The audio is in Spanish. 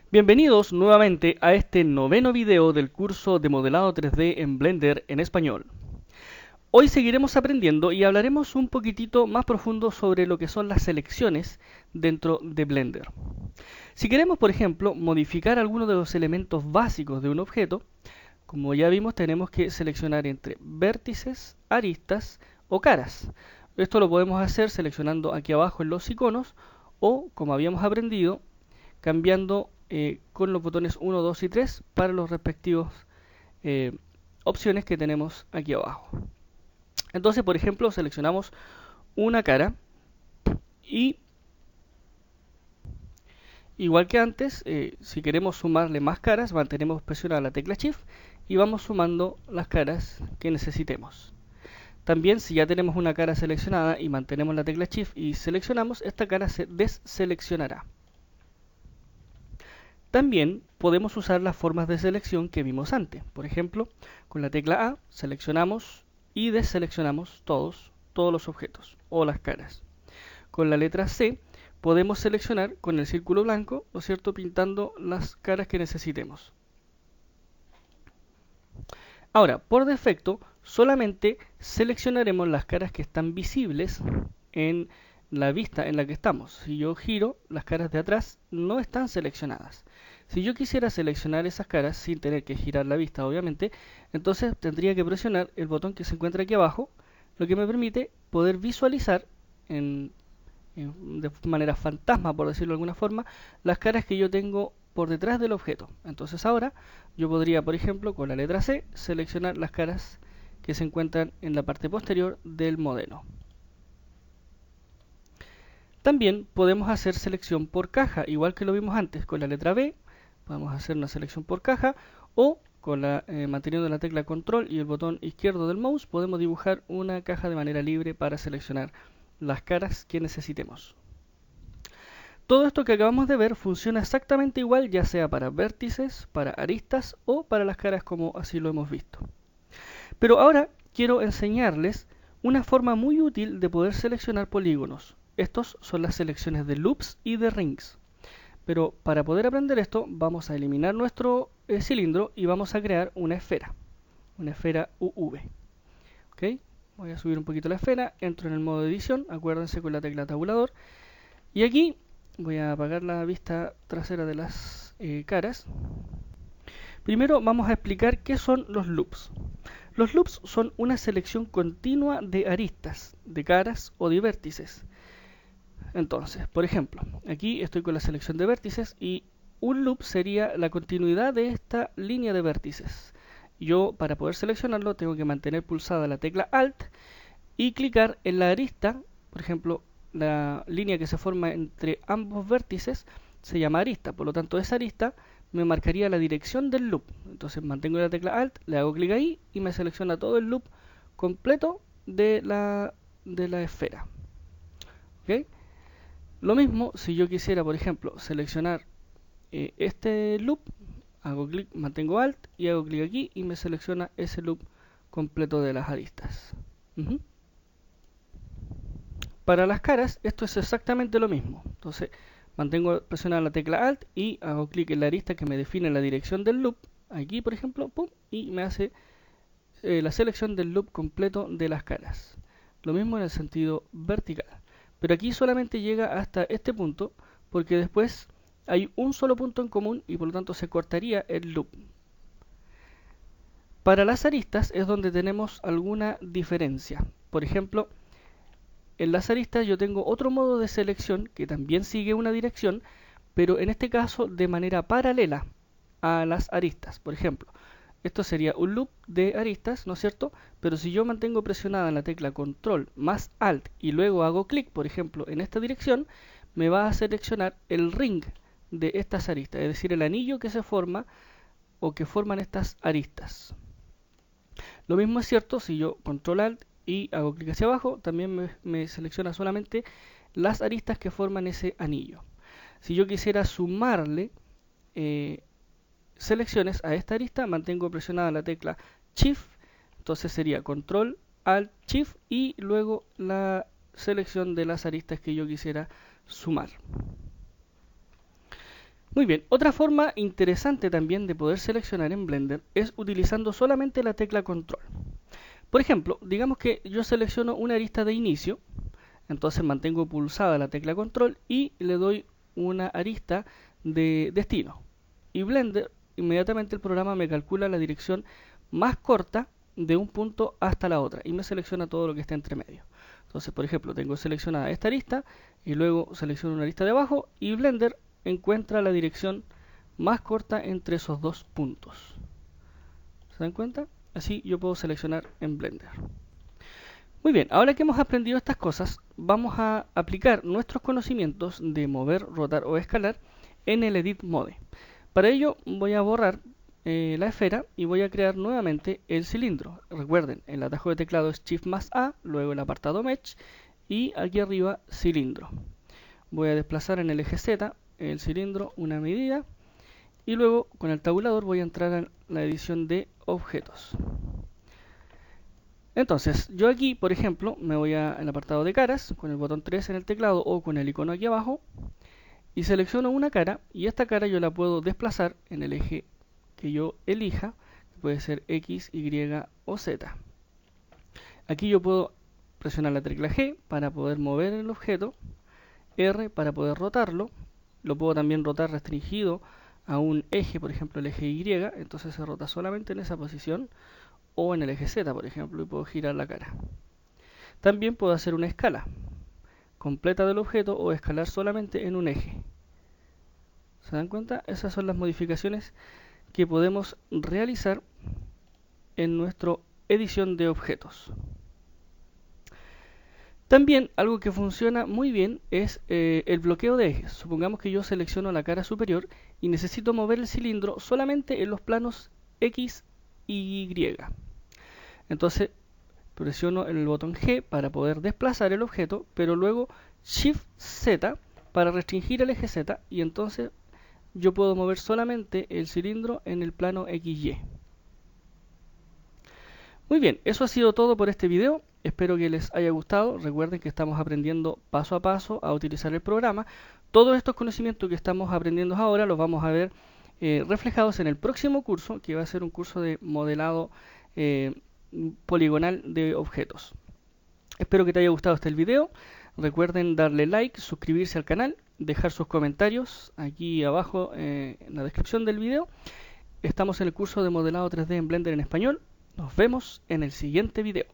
Bienvenidos nuevamente a este noveno video del curso de modelado 3D en Blender en español. Hoy seguiremos aprendiendo y hablaremos un poquitito más profundo sobre lo que son las selecciones dentro de Blender. Si queremos, por ejemplo, modificar algunos de los elementos básicos de un objeto, como ya vimos, tenemos que seleccionar entre vértices, aristas o caras. Esto lo podemos hacer seleccionando aquí abajo en los iconos o, como habíamos aprendido, cambiando con los botones 1, 2 y 3 para los respectivos opciones que tenemos aquí abajo. Entonces, por ejemplo, seleccionamos una cara y igual que antes, si queremos sumarle más caras, mantenemos presionada la tecla Shift y vamos sumando las caras que necesitemos. También, si ya tenemos una cara seleccionada y mantenemos la tecla Shift y seleccionamos, esta cara se deseleccionará. También podemos usar las formas de selección que vimos antes. Por ejemplo, con la tecla A seleccionamos y deseleccionamos todos los objetos o las caras. Con la letra C podemos seleccionar con el círculo blanco, ¿no es cierto?, pintando las caras que necesitemos. Ahora, por defecto, solamente seleccionaremos las caras que están visibles en la vista en la que estamos. Si yo giro, las caras de atrás no están seleccionadas. Si yo quisiera seleccionar esas caras sin tener que girar la vista, obviamente, entonces tendría que presionar el botón que se encuentra aquí abajo, lo que me permite poder visualizar de manera fantasma, por decirlo de alguna forma, las caras que yo tengo por detrás del objeto. Entonces ahora yo podría, por ejemplo, con la letra C, seleccionar las caras que se encuentran en la parte posterior del modelo. También podemos hacer selección por caja, igual que lo vimos antes. Con la letra B podemos hacer una selección por caja o manteniendo la tecla control y el botón izquierdo del mouse podemos dibujar una caja de manera libre para seleccionar las caras que necesitemos. Todo esto que acabamos de ver funciona exactamente igual, ya sea para vértices, para aristas o para las caras como así lo hemos visto. Pero ahora quiero enseñarles una forma muy útil de poder seleccionar polígonos. Estos son las selecciones de loops y de rings. Pero para poder aprender esto vamos a eliminar nuestro cilindro y vamos a crear una esfera UV. ¿Okay? Voy a subir un poquito la esfera, entro en el modo de edición, acuérdense con la tecla tabulador. Y aquí voy a apagar la vista trasera de las caras. Primero vamos a explicar qué son los loops. Los loops son una selección continua de aristas, de caras o de vértices. Entonces, por ejemplo, aquí estoy con la selección de vértices y un loop sería la continuidad de esta línea de vértices. Yo, para poder seleccionarlo, tengo que mantener pulsada la tecla Alt y clicar en la arista. Por ejemplo, la línea que se forma entre ambos vértices se llama arista, por lo tanto esa arista me marcaría la dirección del loop. Entonces mantengo la tecla Alt, le hago clic ahí y me selecciona todo el loop completo de la esfera. ¿Okay? Lo mismo si yo quisiera, por ejemplo, seleccionar este loop, hago clic, mantengo Alt y hago clic aquí y me selecciona ese loop completo de las aristas. Para las caras esto es exactamente lo mismo. Entonces mantengo presionada la tecla Alt y hago clic en la arista que me define la dirección del loop. Aquí, por ejemplo, pum, y me hace la selección del loop completo de las caras. Lo mismo en el sentido vertical. Pero aquí solamente llega hasta este punto porque después hay un solo punto en común y por lo tanto se cortaría el loop. Para las aristas es donde tenemos alguna diferencia. Por ejemplo, en las aristas yo tengo otro modo de selección que también sigue una dirección, pero en este caso de manera paralela a las aristas. Por ejemplo, esto sería un loop de aristas, ¿no es cierto? Pero si yo mantengo presionada la tecla control más alt y luego hago clic, por ejemplo, en esta dirección, me va a seleccionar el ring de estas aristas, es decir, el anillo que se forma o que forman estas aristas. Lo mismo es cierto si yo control alt y hago clic hacia abajo, también me selecciona solamente las aristas que forman ese anillo. Si yo quisiera sumarle selecciones a esta arista, mantengo presionada la tecla Shift, entonces sería Control, Alt, Shift y luego la selección de las aristas que yo quisiera sumar. Muy bien, otra forma interesante también de poder seleccionar en Blender es utilizando solamente la tecla control. Por ejemplo, digamos que yo selecciono una arista de inicio, entonces mantengo pulsada la tecla control y le doy una arista de destino. Y Blender, inmediatamente el programa me calcula la dirección más corta de un punto hasta la otra y me selecciona todo lo que está entre medio. Entonces, por ejemplo, tengo seleccionada esta arista y luego selecciono una arista de abajo y Blender encuentra la dirección más corta entre esos dos puntos. ¿Se dan cuenta? Así yo puedo seleccionar en Blender. Muy bien, ahora que hemos aprendido estas cosas, vamos a aplicar nuestros conocimientos de mover, rotar o escalar en el Edit Mode. Para ello voy a borrar la esfera y voy a crear nuevamente el cilindro. Recuerden, el atajo de teclado es Shift más A, luego el apartado Mesh y aquí arriba cilindro. Voy a desplazar en el eje Z el cilindro una medida y luego con el tabulador voy a entrar a la edición de objetos. Entonces, yo aquí, por ejemplo, me voy al apartado de caras con el botón 3 en el teclado o con el icono aquí abajo y selecciono una cara y esta cara yo la puedo desplazar en el eje que yo elija, que puede ser X, Y o Z. Aquí yo puedo presionar la tecla G para poder mover el objeto, R para poder rotarlo, lo puedo también rotar restringido a un eje, por ejemplo el eje Y, entonces se rota solamente en esa posición, o en el eje Z, por ejemplo, y puedo girar la cara. También puedo hacer una escala completa del objeto o escalar solamente en un eje. ¿Se dan cuenta? Esas son las modificaciones que podemos realizar en nuestra edición de objetos. También algo que funciona muy bien es el bloqueo de ejes. Supongamos que yo selecciono la cara superior y necesito mover el cilindro solamente en los planos X y Y. Entonces presiono el botón G para poder desplazar el objeto, pero luego Shift Z para restringir el eje Z y entonces yo puedo mover solamente el cilindro en el plano XY. Muy bien, eso ha sido todo por este video. Espero que les haya gustado. Recuerden que estamos aprendiendo paso a paso a utilizar el programa. Todos estos conocimientos que estamos aprendiendo ahora los vamos a ver reflejados en el próximo curso, que va a ser un curso de modelado poligonal de objetos. Espero que te haya gustado este video. Recuerden darle like, suscribirse al canal, dejar sus comentarios aquí abajo en la descripción del video. Estamos en el curso de modelado 3D en Blender en español. Nos vemos en el siguiente video.